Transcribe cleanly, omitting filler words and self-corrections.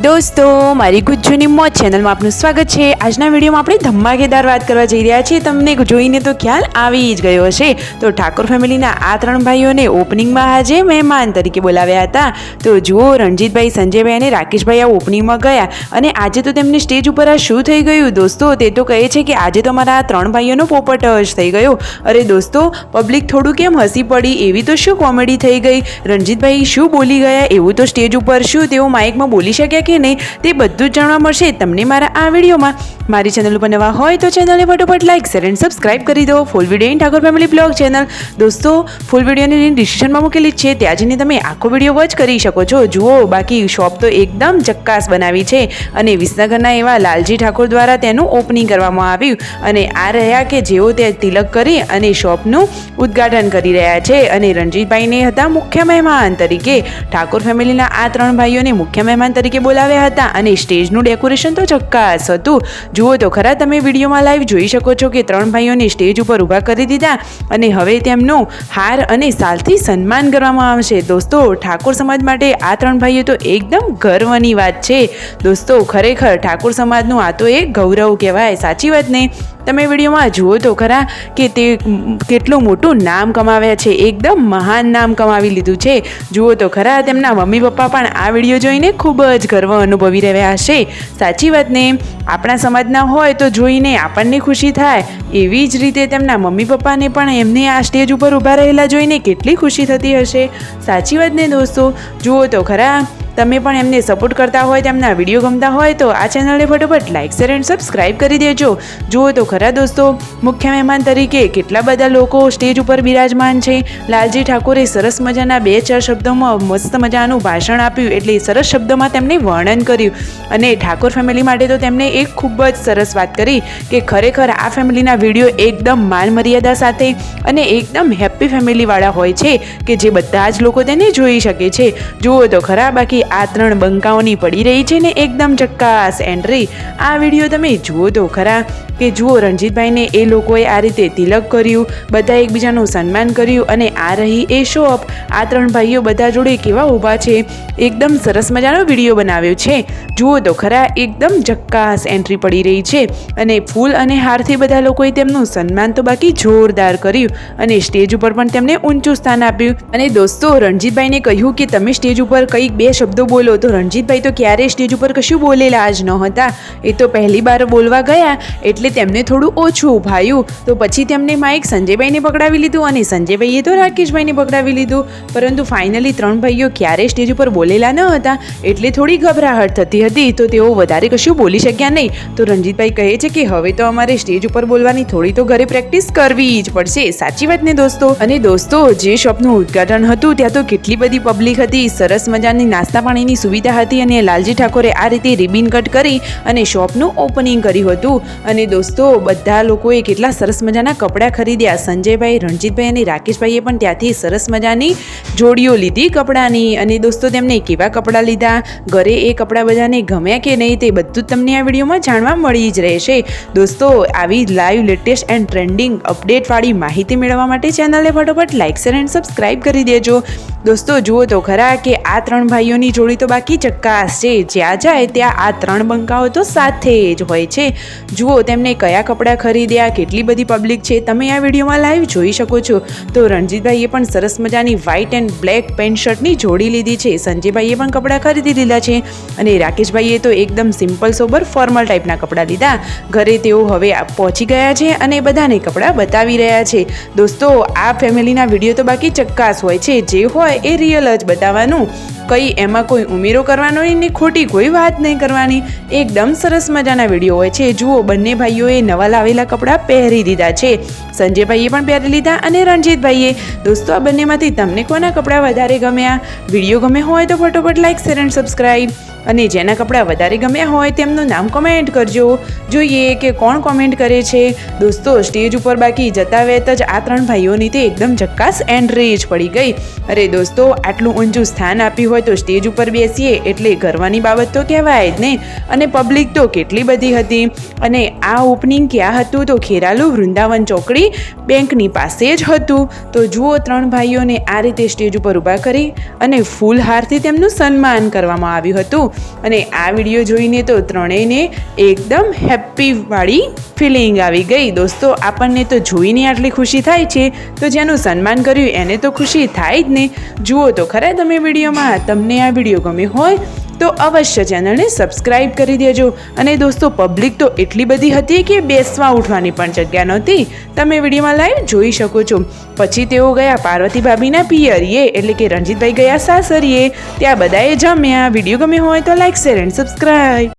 દોસ્તો, મારી ગુજ્જુની મોજ ચેનલમાં આપનું સ્વાગત છે। આજના વિડીયોમાં આપણે ધમાકેદાર વાત કરવા જઈ રહ્યા છીએ। તમને જોઈને તો ખ્યાલ આવી જ ગયો હશે। તો ઠાકોર ફેમિલીના આ ત્રણ ભાઈઓને ઓપનિંગમાં આજે મહેમાન તરીકે બોલાવ્યા હતા। તો જુઓ, રણજીતભાઈ, સંજયભાઈ અને રાકેશભાઈ આ ઓપનિંગમાં ગયા અને આજે તો તેમને સ્ટેજ ઉપર આ શું થઈ ગયું દોસ્તો, તે તો કહે છે કે આજે તો મારા આ ત્રણ ભાઈઓનો પોપટ જ થઈ ગયો। અરે દોસ્તો, પબ્લિક થોડું કેમ હસી પડી, એવી તો શું કોમેડી થઈ ગઈ? રણજીતભાઈ શું બોલી ગયા, એવું તો સ્ટેજ ઉપર શું તેઓ માઇકમાં બોલી શક્યા કે નહીં, તે બધું જ જાણવા મળશે તમને મારા આ વિડીયોમાં। મારી ચેનલ ઉપર નવા હોય તો ચેનલને ફટોફટ લાઈક, શેર એન્ડ સબસ્ક્રાઇબ કરી દો। Full video in Thakor family blog channel દોસ્તો, ફૂલ વિડીયોની લિંક ડિસ્ક્રિપ્શનમાં મૂકેલી છે, ત્યાં જઈને તમે આખો વિડીયો વોચ કરી શકો છો। જુઓ, બાકી શોપ તો એકદમ ચક્કાસ બનાવી છે અને વિસનગરના એવા લાલજી ઠાકોર દ્વારા તેનું ઓપનિંગ કરવામાં આવ્યું અને આ રહ્યા કે જેઓ તે તિલક કરી અને શોપનું ઉદ્ઘાટન કરી રહ્યા છે અને રણજીતભાઈને હતા મુખ્ય મહેમાન તરીકે। ઠાકોર ફેમિલીના આ ત્રણ ભાઈઓને મુખ્ય મહેમાન તરીકે બોલાવ્યા હતા અને સ્ટેજનું ડેકોરેશન તો ચક્કાસ હતું। જુઓ તો ખરા, તમે વિડીયોમાં લાઈવ જોઈ શકો છો કે ત્રણ ભાઈઓને સ્ટેજ ઉપર ઊભા કરી દીધા અને હવે તેમનું હાર અને શાલથી સન્માન કરવામાં આવશે। દોસ્તો, ઠાકોર સમાજ માટે આ ત્રણ ભાઈઓ તો એકદમ ગર્વની વાત છે દોસ્તો। ખરેખર ઠાકોર સમાજનું આ તો એક ગૌરવ કહેવાય, સાચી વાત ને? તમે વિડીયોમાં જુઓ તો ખરા કે તે કેટલું મોટું નામ કમાવ્યા છે, એકદમ મહાન નામ કમાવી લીધું છે। જુઓ તો ખરા, તેમના મમ્મી પપ્પા પણ આ વિડીયો જોઈને ખૂબ જ ગર્વ અનુભવી રહ્યા હશે, સાચી વાત ને? આપણા સમાજના હોય તો જોઈને આપણને ખુશી થાય, એવી જ રીતે તેમના મમ્મી પપ્પાને પણ એમને આ સ્ટેજ ઉપર ઊભા રહેલા જોઈને કેટલી ખુશી થતી હશે, સાચી વાત ને દોસ્તો? જુઓ તો ખરા, તમે પણ એમને સપોર્ટ કરતા હોય, તેમના વિડીયો ગમતા હોય તો આ ચેનલને ફટોફટ લાઈક, શેર એન્ડ સબસ્ક્રાઇબ કરી દેજો। જુઓ તો ખરા દોસ્તો, મુખ્ય મહેમાન તરીકે કેટલા બધા લોકો સ્ટેજ ઉપર બિરાજમાન છે। લાલજી ઠાકોરે સરસ મજાના 2-4 શબ્દોમાં મસ્ત મજાનું ભાષણ આપ્યું, એટલે સરસ શબ્દોમાં તેમણે વર્ણન કર્યું અને ઠાકોર ફેમિલી માટે તો તેમણે એક ખૂબ જ સરસ વાત કરી કે ખરેખર આ ફેમિલીના વિડીયો એકદમ માન મર્યાદા સાથે અને એકદમ હેપી ફેમિલીવાળા હોય છે કે જે બધા જ લોકો તેને જોઈ શકે છે। જુઓ તો ખરા, બાકી આ ત્રણ બંકાઓની પડી રહી છે ને એકદમ ચક્કાસ એન્ટ્રી। આ વિડીયો તમે જુઓ તો ખરા કે જુઓ, રણજીતભાઈને એ લોકોએ આ રીતે તિલક કર્યું, બધા એકબીજાનું સન્માન કર્યું અને આ રહી એ શોપ। આ ત્રણ ભાઈઓ બધા જોડે કેવા ઊભા છે, એકદમ સરસ મજાનો વિડીયો બનાવ્યો છે। જુઓ તો ખરા, એકદમ ચક્કાસ એન્ટ્રી પડી રહી છે અને ફૂલ અને હારથી બધા લોકોએ તેમનું સન્માન તો બાકી જોરદાર કર્યું અને સ્ટેજ ઉપર પણ તેમને ઊંચું સ્થાન આપ્યું। અને દોસ્તો, રણજીતભાઈને કહ્યું કે તમે સ્ટેજ ઉપર કંઈક 2 શબ્દો બોલો, તો રણજીતભાઈ તો ક્યારેય સ્ટેજ ઉપર કશું બોલેલા જ ન હતા, એ તો પહેલી વાર બોલવા ગયા એટલે તેમને થોડું ઓછું ભાયું। તો પછી તેમને માઇક સંજયભાઈને પકડાવી લીધું અને સંજયભાઈએ તો રાકેશભાઈને પકડાવી લીધું, પરંતુ ફાઇનલી ત્રણ ભાઈઓ ક્યારેય સ્ટેજ ઉપર બોલેલા ન હતા એટલે થોડી ગભરાહટ થતી હતી, તો તેઓ વધારે કશું બોલી શક્યા નહીં। તો રણજીતભાઈ કહે છે કે હવે તો અમારે સ્ટેજ ઉપર બોલવાની થોડી તો ઘરે પ્રેક્ટિસ કરવી જ પડશે, સાચી વાત ને દોસ્તો? અને દોસ્તો, જે શોપનું ઉદ્ઘાટન હતું ત્યાં તો કેટલી બધી પબ્લિક હતી, સરસ મજાની નાસ્તા પાણીની સુવિધા હતી અને લાલજી ઠાકોરે આ રીતે રિબિન કટ કરી અને શોપનું ઓપનિંગ કર્યું હતું। અને દોસ્તો, બધા લોકોએ કેટલા સરસ મજાના કપડાં ખરીદ્યા। સંજયભાઈ, રણજીતભાઈ અને રાકેશભાઈએ પણ ત્યાંથી સરસ મજાની જોડીઓ લીધી કપડાની અને દોસ્તો તેમને કેવા કપડાં લીધા, ઘરે એ કપડાં બધાને ગમ્યા કે નહીં, તે બધું જ તમને આ વિડીયોમાં જાણવા મળી જ રહેશે દોસ્તો। આવી લાઈવ, લેટેસ્ટ એન્ડ ટ્રેન્ડિંગ અપડેટવાળી માહિતી મેળવવા માટે ચેનલને ફટોફટ લાઈક, શેર એન્ડ સબસ્ક્રાઇબ કરી દેજો દોસ્તો। જુઓ તો ખરા કે આ ત્રણ ભાઈઓની જોડી તો બાકી ચક્કાસ છે, જ્યાં જાય ત્યાં આ ત્રણ બંકાઓ તો સાથે જ હોય છે। જુઓ, તેમને કયા કપડાં ખરીદ્યા, કેટલી બધી પબ્લિક છે, તમે આ વિડીયોમાં લાઈવ જોઈ શકો છો। તો રણજીતભાઈએ પણ સરસ મજાની વ્હાઇટ એન્ડ બ્લેક પેન્ટ શર્ટની જોડી લીધી છે, સંજયભાઈએ પણ કપડાં ખરીદી લીધા છે અને રાકેશભાઈએ તો એકદમ સિમ્પલ સોબર ફોર્મલ ટાઈપના કપડાં લીધા। ઘરે તેઓ હવે પહોંચી ગયા છે અને બધાને કપડાં બતાવી રહ્યા છે દોસ્તો। આ ફેમિલીના વિડીયો તો બાકી ચક્કાસ હોય છે, જે હોય એ રિયલ જ બતાવવાનું, કંઈ એમાં કોઈ ઉમેરો કરવાનો નહીં ને ખોટી કોઈ વાત નહીં કરવાની, એકદમ સરસ મજાના વિડીયો હોય છે। જુઓ, બંને ભાઈઓએ નવા લાવેલા કપડાં પહેરી દીધા છે, સંજયભાઈએ પણ પહેરી લીધા અને રણજીતભાઈએ। દોસ્તો, આ બંનેમાંથી તમને કોના કપડાં વધારે ગમ્યા? વિડીયો ગમે હોય તો ફટોફટ લાઈક, શેર એન્ડ સબસ્ક્રાઈબ અને જેના કપડાં વધારે ગમ્યા હોય તેમનું નામ કોમેન્ટ કરજો, જોઈએ કે કોણ કોમેન્ટ કરે છે દોસ્તો। સ્ટેજ ઉપર બાકી જતા વેત જ આ ત્રણ ભાઈઓની તે એકદમ ચક્કાસ એન્ટ્રી જ પડી ગઈ। અરે દોસ્તો, આટલું ઊંચું સ્થાન આપ્યું હોય તો સ્ટેજ ઉપર બેસીએ એટલે ગર્વની બાબત તો કહેવાય જ ને। અને પબ્લિક તો કેટલી બધી હતી અને આ ઓપનિંગ ક્યાં હતું? તો ખેરાલુ વૃંદાવન ચોકડી બેંકની પાસે જ હતું। તો જુઓ, ત્રણ ભાઈઓને આ રીતે સ્ટેજ ઉપર ઊભા કરી અને ફૂલહારથી તેમનું સન્માન કરવામાં આવ્યું હતું। અને આ વિડીયો જોઈને તો ત્રણેયને એકદમ હેપ્પીવાળી ફિલિંગ આવી ગઈ. દોસ્તો, આપણને તો જોઈને આટલી ખુશી થાય છે તો જેનું સન્માન કર્યું એને તો ખુશી થાય જ ને. જુઓ તો ખરા તમે વિડીયોમાં. તમને આ વિડીયો ગમ્યો હોય તો અવશ્ય ચેનલને સબસ્ક્રાઈબ કરી દેજો. અને દોસ્તો, પબ્લિક તો એટલી બધી હતી કે બેસવા ઉઠવાની પણ જગ્યા નહોતી. તમે વિડીયોમાં લાઈવ જોઈ શકો છો. પછી તેઓ ગયા પાર્વતી ભાભીના પિયરીએ, એટલે કે રણજીતભાઈ ગયા સાસરીએ. ત્યાં બધાએ જમ્યા. વિડીયો ગમ્યો હોય તો લાઈક, શેર એન્ડ સબસ્ક્રાઈબ.